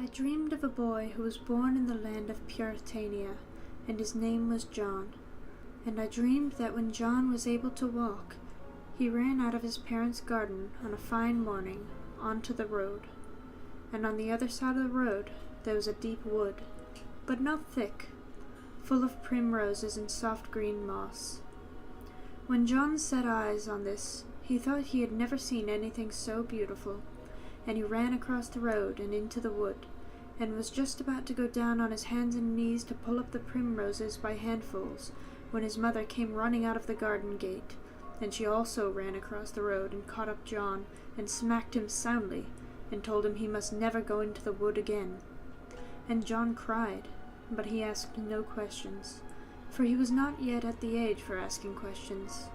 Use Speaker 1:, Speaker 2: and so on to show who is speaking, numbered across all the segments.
Speaker 1: I dreamed of a boy who was born in the land of Puritania, and his name was John. And I dreamed that when John was able to walk, he ran out of his parents' garden on a fine morning onto the road. And on the other side of the road there was a deep wood, but not thick, full of primroses and soft green moss. When John set eyes on this, he thought he had never seen anything so beautiful, and he ran across the road and into the wood, and was just about to go down on his hands and knees to pull up the primroses by handfuls, when his mother came running out of the garden gate, and she also ran across the road and caught up John and smacked him soundly, and told him he must never go into the wood again. And John cried, but he asked no questions, for he was not yet at the age for asking questions.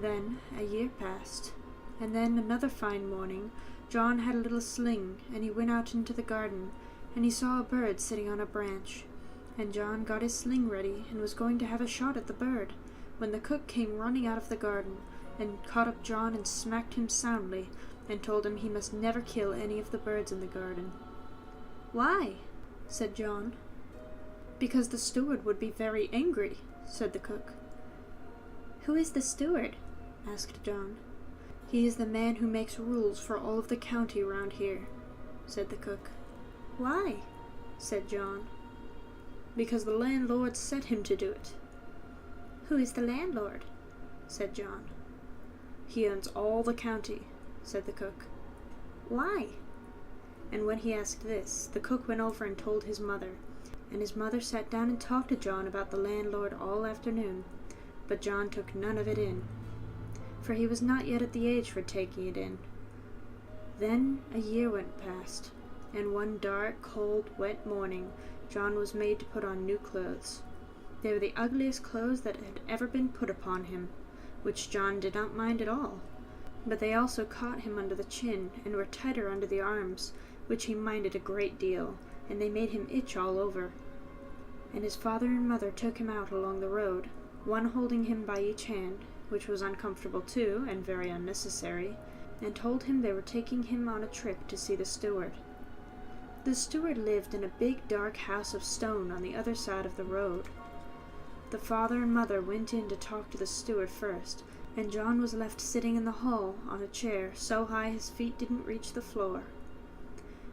Speaker 1: Then a year passed, and then another fine morning John had a little sling, and he went out into the garden, and he saw a bird sitting on a branch. And John got his sling ready, and was going to have a shot at the bird, when the cook came running out of the garden, and caught up John and smacked him soundly, and told him he must never kill any of the birds in the garden. "Why?" said John. "Because the steward would be very angry," said the cook. "Who is the steward?" asked John. "He is the man who makes rules for all of the county round here," said the cook. "Why?" said John. "Because the landlord set him to do it." "Who is the landlord?" said John. "He owns all the county," said the cook. "Why?" And when he asked this, the cook went over and told his mother, and his mother sat down and talked to John about the landlord all afternoon, but John took none of it in, for he was not yet at the age for taking it in. Then a year went past, and one dark, cold, wet morning John was made to put on new clothes. They were the ugliest clothes that had ever been put upon him, which John did not mind at all, but they also caught him under the chin, and were tighter under the arms, which he minded a great deal, and they made him itch all over. And his father and mother took him out along the road, one holding him by each hand, which was uncomfortable too, and very unnecessary, and told him they were taking him on a trip to see the steward. The steward lived in a big dark house of stone on the other side of the road. The father and mother went in to talk to the steward first, and John was left sitting in the hall on a chair so high his feet didn't reach the floor.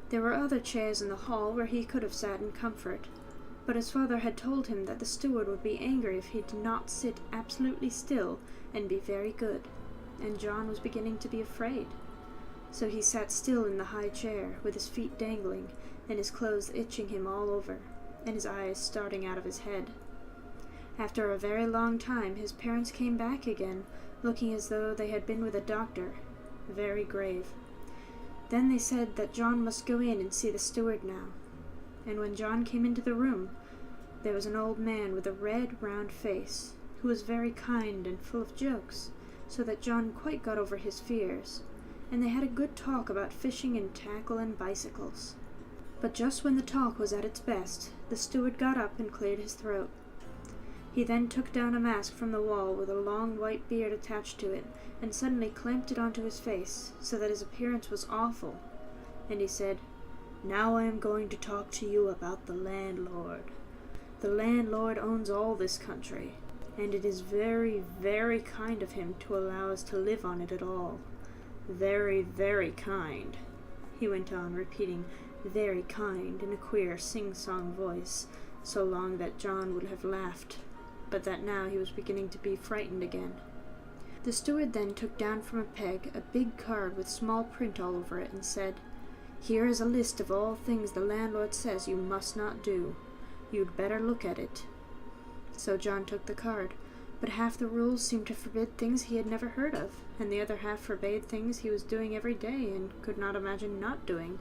Speaker 1: There were other chairs in the hall where he could have sat in comfort, but his father had told him that the steward would be angry if he did not sit absolutely still and be very good, and John was beginning to be afraid. So he sat still in the high chair, with his feet dangling, and his clothes itching him all over, and his eyes starting out of his head. After a very long time his parents came back again, looking as though they had been with a doctor, very grave. Then they said that John must go in and see the steward now. And when John came into the room, there was an old man with a red, round face, who was very kind and full of jokes, so that John quite got over his fears, and they had a good talk about fishing and tackle and bicycles. But just when the talk was at its best, the steward got up and cleared his throat. He then took down a mask from the wall with a long white beard attached to it, and suddenly clamped it onto his face, so that his appearance was awful. And he said, "Now I am going to talk to you about the landlord. The landlord owns all this country, and it is very, very kind of him to allow us to live on it at all. Very, very kind," he went on, repeating "very kind" in a queer sing-song voice, so long that John would have laughed, but that now he was beginning to be frightened again. The steward then took down from a peg a big card with small print all over it, and said, "Here is a list of all things the landlord says you must not do. You'd better look at it." So John took the card, but half the rules seemed to forbid things he had never heard of, and the other half forbade things he was doing every day and could not imagine not doing,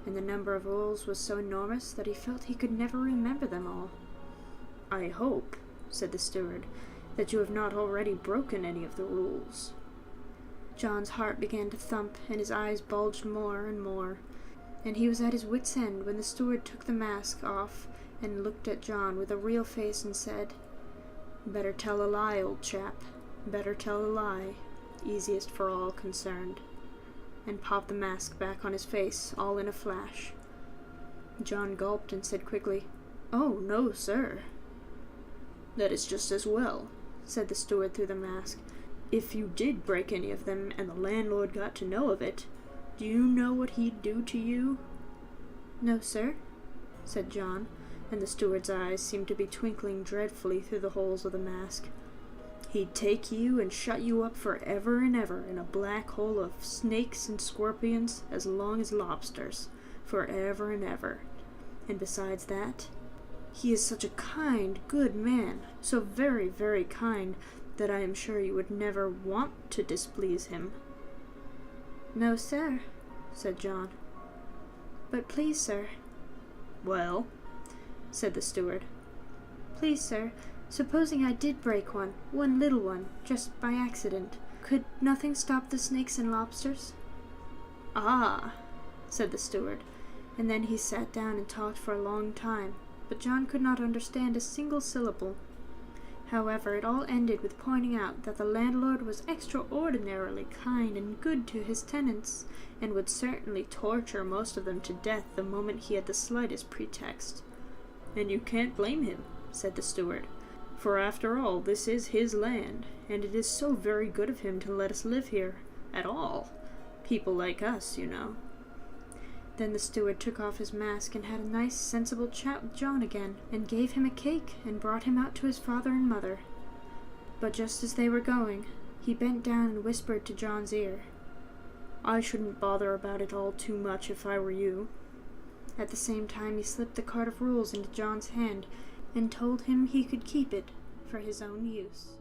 Speaker 1: and the number of rules was so enormous that he felt he could never remember them all. "I hope," said the steward, "that you have not already broken any of the rules." John's heart began to thump, and his eyes bulged more and more, and he was at his wit's end when the steward took the mask off and looked at John with a real face and said, "Better tell a lie, old chap. Better tell a lie. Easiest for all concerned," and popped the mask back on his face all in a flash. John gulped and said quickly, "Oh, no, sir." "That is just as well," said the steward through the mask. "If you did break any of them and the landlord got to know of it, do you know what he'd do to you?" "No, sir," said John, and the steward's eyes seemed to be twinkling dreadfully through the holes of the mask. "He'd take you and shut you up for ever and ever in a black hole of snakes and scorpions as long as lobsters, for ever and ever. And besides that, he is such a kind, good man, so very, very kind, that I am sure you would never want to displease him." "No, sir," said John. "But please, sir." "Well?" said the steward. "Please, sir, supposing I did break one little one, just by accident, could nothing stop the snakes and lobsters?" "Ah," said the steward, and then he sat down and talked for a long time, but John could not understand a single syllable. However, it all ended with pointing out that the landlord was extraordinarily kind and good to his tenants, and would certainly torture most of them to death the moment he had the slightest pretext. "And you can't blame him," said the steward, "for after all this is his land, and it is so very good of him to let us live here at all. People like us, you know." Then the steward took off his mask and had a nice, sensible chat with John again, and gave him a cake and brought him out to his father and mother. But just as they were going, he bent down and whispered to John's ear, "I shouldn't bother about it all too much if I were you." At the same time he slipped the card of rules into John's hand and told him he could keep it for his own use.